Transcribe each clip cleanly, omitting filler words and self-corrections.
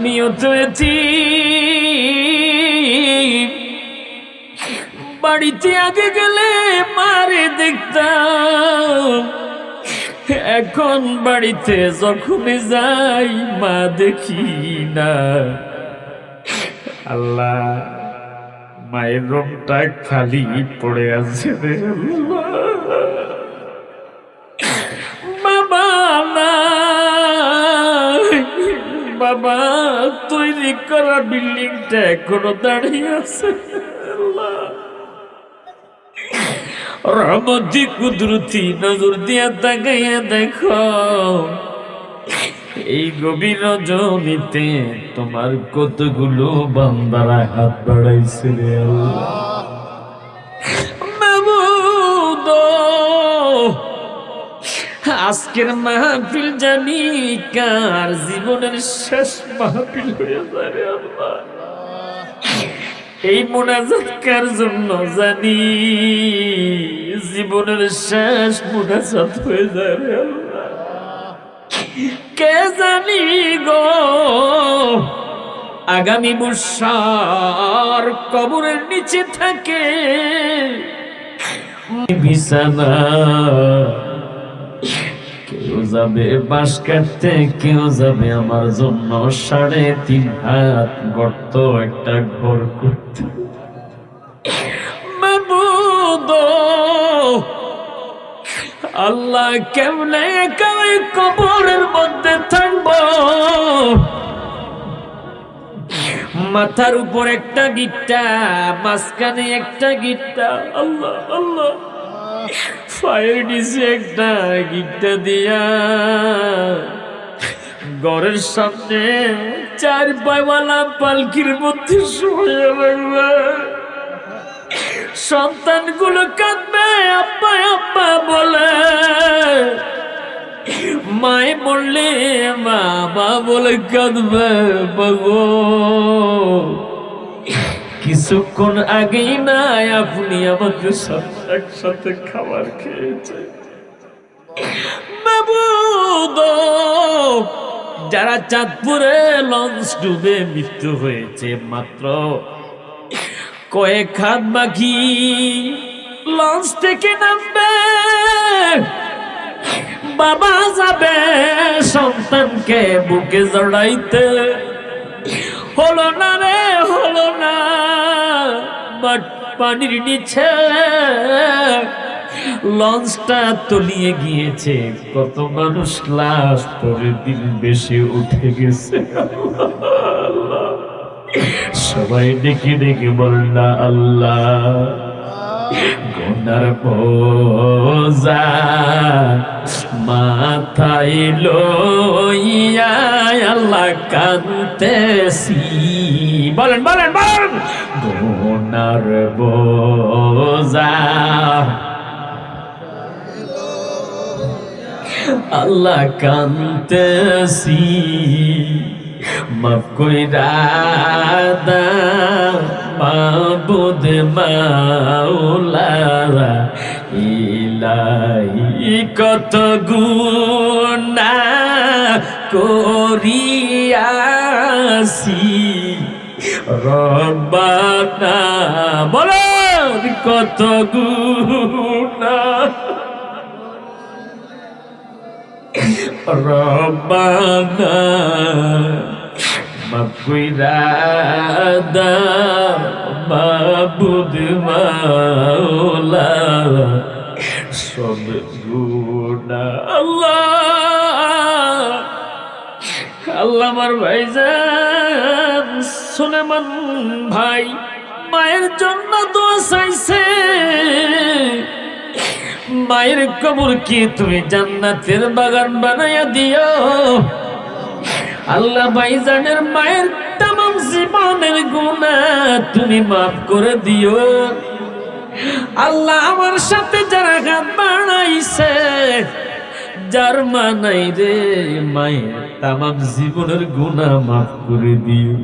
আমিও তো এতিম। বাড়িতে আগে গেলে মারে দেখতাম, এখন বাড়িতে যখনই যাই মা দেখি না। আল্লাহ, মায়ের রুমটা খালি পড়ে আছে রে আল্লাহ। বাবা নাই, বাবা তৈরি করা বিল্ডিংটা এখনো দাঁড়িয়ে আছে। আল্লাহ, রহমতি কুদরতি নজর দিয়া তাকাইয়া দেখো, এই গভীর রজনীতে তোমার কতগুলো বান্দারা হাত বাড়াইছে রে আল্লাহ। মাবুদ, আজকের মাহফিল জানি কার জীবনের শেষ মাহফিল হয়ে যায় রে আল্লাহ। এই মোনাজাত কার জন্য জানি জীবনের শেষ মোনাজাত হয়ে যায় রে আল্লাহ। কে জানি গো, আগামী বর্ষার কবরের নিচে থাকে বিছানা, কেউ যাবে বাঁশ কাটতে, কেউ যাবে আমার জন্য 3.5 হাত গর্ত একটা ঘর করতে। মাবুদ, আল্লাহ কেমনে একাই কবরের মধ্যে থাকবো? মাথার উপর একটা গিট্টা, মাঝখানে একটা গিট্টা, আল্লাহ আল্লাহ, পায়ের নিচে একটা গিট্টা দিয়া ঘরের সামনে 4 পায়ওয়ালা পালকির মধ্যে শুয়ে রাখবে। সন্তানগুলো কাঁদবে, আব্বা আব্বা বলে, মায়ে বললে বাবা বলে কাঁদবে। বাবু, কিছুক্ষণ আগেই নাই আপনি আমাদের সাথে একসাথে খাবার খেয়েছে। মাবুদ, যারা চাঁদপুরে লঞ্চ ডুবে মৃত্যু হয়েছে, মাত্র কয়েক হাত বাকি লঞ্চ থেকে নামবে, বাবা যাবে সন্তানকে বুকে জড়াইতে, হলো না রে হলো না। বাট পানির নিচে লঞ্চটা তলিয়ে গিয়েছে, কত মানুষ লাশ পরের দিন বেশি উঠে গেছে। সবাই ডেকে ডেকে বললা আল্লাহ, গুনার বোঝা মাথায় লইয়া আল্লাহ কাঁদতেছি। বলেন বলেন বলেন, গুনার বোঝা আল্লাহ কাঁদতেছি, মাফ কইরা দাও মাবুদ মাওলা ইলাহি, কত গুনাহ করিয়াছি রব্বানা। বলেন কত গুনাহ রব্বানা, মাফ কইরা দাও মাবুদ মাওলা সব গুনাহ। আল্লাহ আল্লাহ, আমার ভাইজান সুলেমান ভাই মায়ের জন্য দোয়া চাইছে, মায়ের কবরকে তুমি জান্নাতের বাগান বানাইয়া দিও। আল্লাহ ভাইজানের মায়ের তামাম জীবনের গুনাহ তুমি মাফ করে দিও। আল্লাহ, আমার সাথে যারা হাত বাড়াইছে, যার মা নাই রে, মায়ের তামাম জীবনের গুনাহ মাফ করে দিও।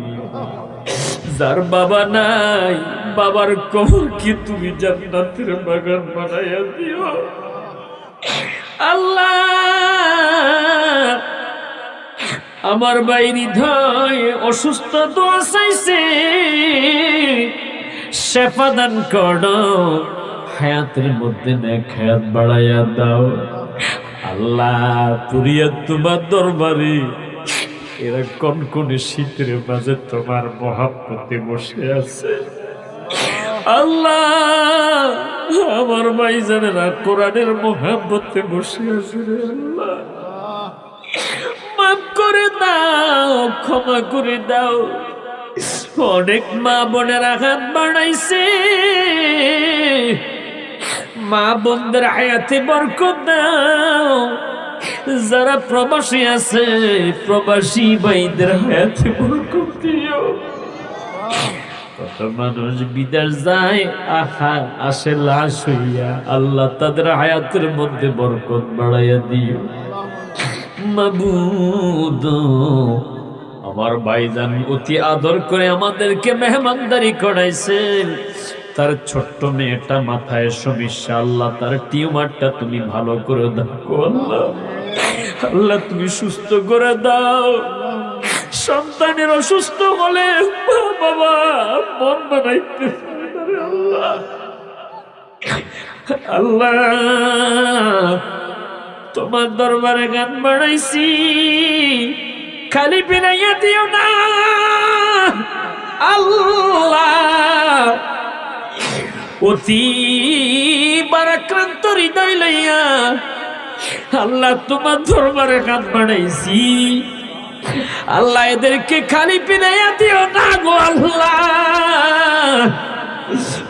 যার বাবা নাই, বাবার কবরকে তুমি জান্নাতের বাগান বানাইয়া দিও। আল্লাহ, আমার ভাই হৃদয় অসুস্থ, দোয়া চাইছে, শেফা দান করো, হায়াতের মধ্যে নেক হায়াত বাড়াইয়া দাও। আল্লাহ পুরিয়া তোমার দরবারে এরা কনকনে শীতের মাঝে তোমার মহাব্বতে বসে আছে। আল্লাহ আমার ভাইজানেরা কোরআনের মহাব্বতে বসে আছে রে আল্লাহ, মাফ করে দাও, ক্ষমা করে দাও। অনেক মা বোনেরা হাত বাড়াইছে, মা বোনদের হায়াতে বরকত দাও। যারা প্রবাসী আছে, প্রবাসী ভাইদের হায়াতে বরকত দিও। কত মানুষ বিদেশ যায়, আহা আসে লাশ হইয়া, আল্লাহ তাদের হায়াতের মধ্যে বরকত বাড়াইয়া দিও। মাবুদ আমার ভাইজান অতি আদর করে আমাদেরকে মেহমানদারি করাইছেন, তার ছোট্ট মেয়েটা মাথায় সমস্যা, আল্লাহ তার টিউমারটা তুমি ভালো করে দাও আল্লাহ। আল্লাহ তুমি সুস্থ করে দাও। সন্তানের অসুস্থ হলে বাবা মন বানাইতে আল্লাহ, আল্লাহ তোমার দরবারে গান বাড়াইছি, খালি ফিরাইয়া দিও না আল্লাহ। অতি বারাক্রান্ত হৃদয় লইয়া আল্লাহ তোমার দরবারে গান বাড়াইছি, আল্লাহ এদেরকে খালি ফিরাইয়া দিও না গো আল্লাহ।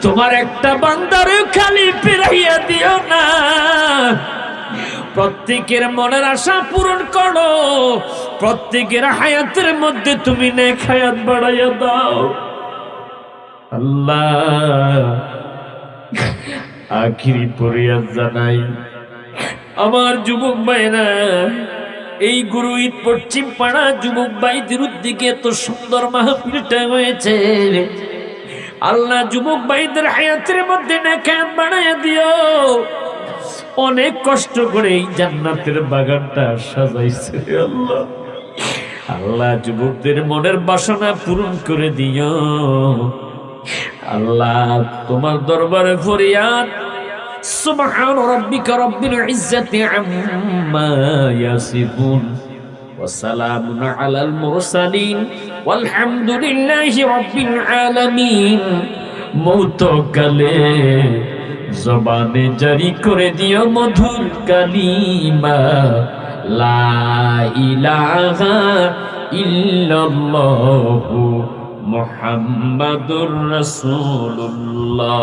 তোমার একটা বান্দারে খালি ফিরাইয়া দিও না। প্রত্যেকের মনের আশা পূরণ করো, প্রত্যেকের হায়াতের মধ্যে তুমি নেক হায়াত বাড়াইয়া দাও আল্লাহ। আখিরি ফরিয়াদ জানাই আমার যুবক ভাইরা, এই গুরু ঈদ পশ্চিম পাড়া যুবক ভাইদের উদ্যোগে এত সুন্দর মাহফিলটা হয়েছে, আল্লাহ যুবক ভাইদের হায়াতের মধ্যে নেক হায়াত বাড়াইয়া দিও। অনেক কষ্ট করে এই জান্নাতের বাগানটা সাজাইছে আল্লাহ, আল্লাহ যুবকদের মনের বাসনা পূরণ করে দিও আল্লাহ। তোমার দরবারে ফরিয়াদ, সুবহান রাব্বিকা রাব্বিল ইজ্জাতি আম্মা ইয়াসিফুন ওয়া সালামুন আলাল মুরসালিন ওয়ালহামদুলিল্লাহি রাব্বিল আলামিন। মৌতকালে জবানে জারি করে দিও মধুর কালিমা, লা ইলাহা ইল্লাল্লাহু মুহাম্মাদুর রাসূলুল্লাহ।